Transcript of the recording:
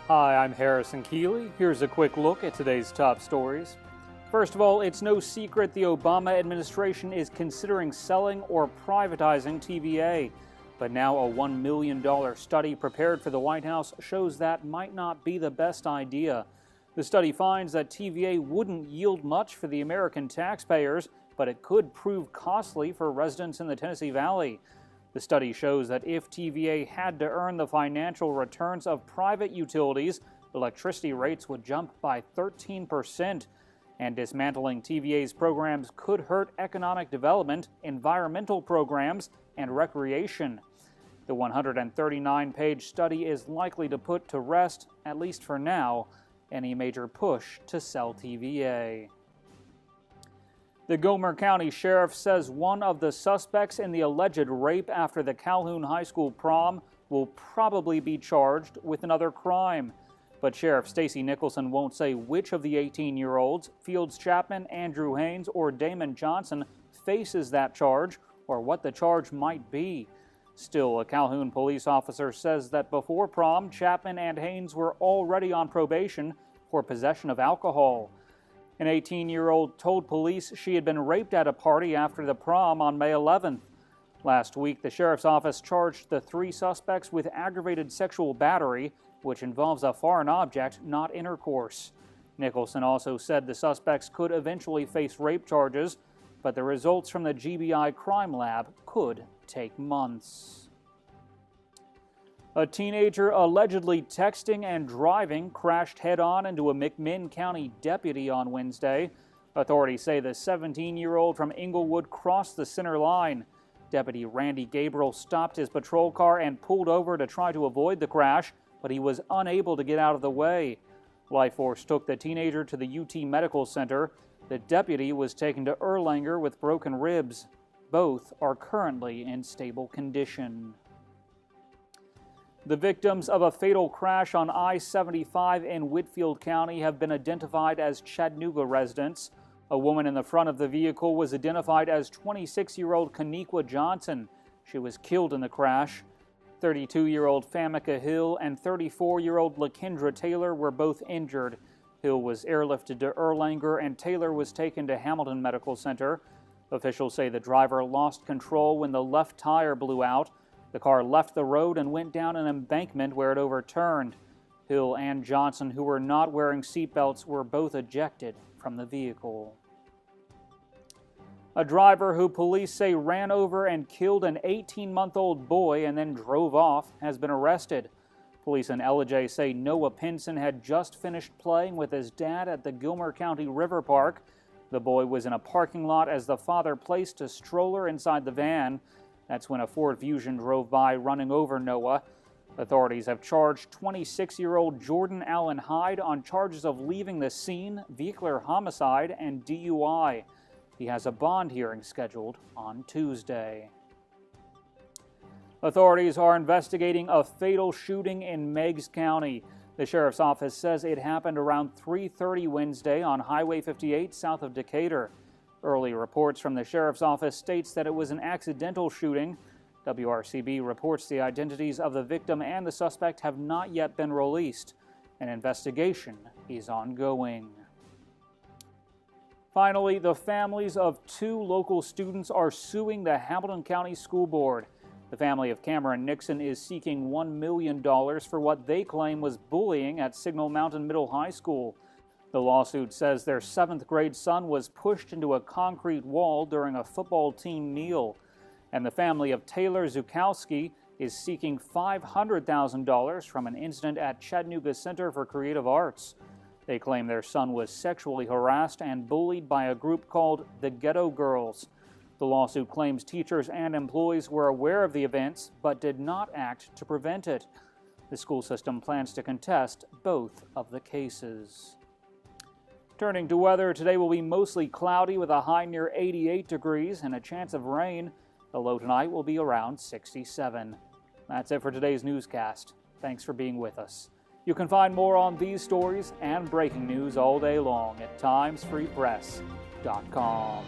Hi, I'm Harrison Keeley. Here's a quick look at today's top stories. First of all, it's no secret the Obama administration is considering selling or privatizing TVA. But now a $1 million study prepared for the White House shows that might not be the best idea. The study finds that TVA wouldn't yield much for the American taxpayers, but it could prove costly for residents in the Tennessee Valley. The study shows that if TVA had to earn the financial returns of private utilities, electricity rates would jump by 13%. And dismantling TVA's programs could hurt economic development, environmental programs, and recreation. The 139-page study is likely to put to rest, at least for now, any major push to sell TVA. The Gilmer County Sheriff says one of the suspects in the alleged rape after the Calhoun High School prom will probably be charged with another crime. But Sheriff Stacy Nicholson won't say which of the 18-year-olds, Fields Chapman, Andrew Haynes, or Damon Johnson, faces that charge or what the charge might be. Still, a Calhoun police officer says that before prom, Chapman and Haynes were already on probation for possession of alcohol. An 18-year-old told police she had been raped at a party after the prom on May 11th. Last week, the sheriff's office charged the three suspects with aggravated sexual battery, which involves a foreign object, not intercourse. Nicholson also said the suspects could eventually face rape charges, but the results from the GBI crime lab could take months. A teenager allegedly texting and driving crashed head-on into a McMinn County deputy on Wednesday. Authorities say the 17-year-old from Inglewood crossed the center line. Deputy Randy Gabriel stopped his patrol car and pulled over to try to avoid the crash, but he was unable to get out of the way. Life Force took the teenager to the UT Medical Center. The deputy was taken to Erlanger with broken ribs. Both are currently in stable condition. The victims of a fatal crash on I-75 in Whitfield County have been identified as Chattanooga residents. A woman in the front of the vehicle was identified as 26-year-old Kaniqua Johnson. She was killed in the crash. 32-year-old Famika Hill and 34-year-old LaKendra Taylor were both injured. Hill was airlifted to Erlanger and Taylor was taken to Hamilton Medical Center. Officials say the driver lost control when the left tire blew out. The car left the road and went down an embankment where it overturned. Hill and Johnson, who were not wearing seatbelts, were both ejected from the vehicle. A driver who police say ran over and killed an 18-month-old boy and then drove off has been arrested. Police in Ellijay say Noah Pinson had just finished playing with his dad at the Gilmer County River Park. The boy was in a parking lot as the father placed a stroller inside the van. That's when a Ford Fusion drove by, running over Noah. Authorities have charged 26-year-old Jordan Allen Hyde on charges of leaving the scene, vehicular homicide, and DUI. He has a bond hearing scheduled on Tuesday. Authorities are investigating a fatal shooting in Meigs County. The sheriff's office says it happened around 3:30 Wednesday on Highway 58 south of Decatur. Early reports from the sheriff's office states that it was an accidental shooting. WRCB reports the identities of the victim and the suspect have not yet been released. An investigation is ongoing. Finally, the families of two local students are suing the Hamilton County School Board. The family of Cameron Nixon is seeking $1 million for what they claim was bullying at Signal Mountain Middle High School. The lawsuit says their 7th grade son was pushed into a concrete wall during a football team meal. And the family of Taylor Zukowski is seeking $500,000 from an incident at Chattanooga Center for Creative Arts. They claim their son was sexually harassed and bullied by a group called the Ghetto Girls. The lawsuit claims teachers and employees were aware of the events but did not act to prevent it. The school system plans to contest both of the cases. Turning to weather, today will be mostly cloudy with a high near 88 degrees and a chance of rain. The low tonight will be around 67. That's it for today's newscast. Thanks for being with us. You can find more on these stories and breaking news all day long at timesfreepress.com.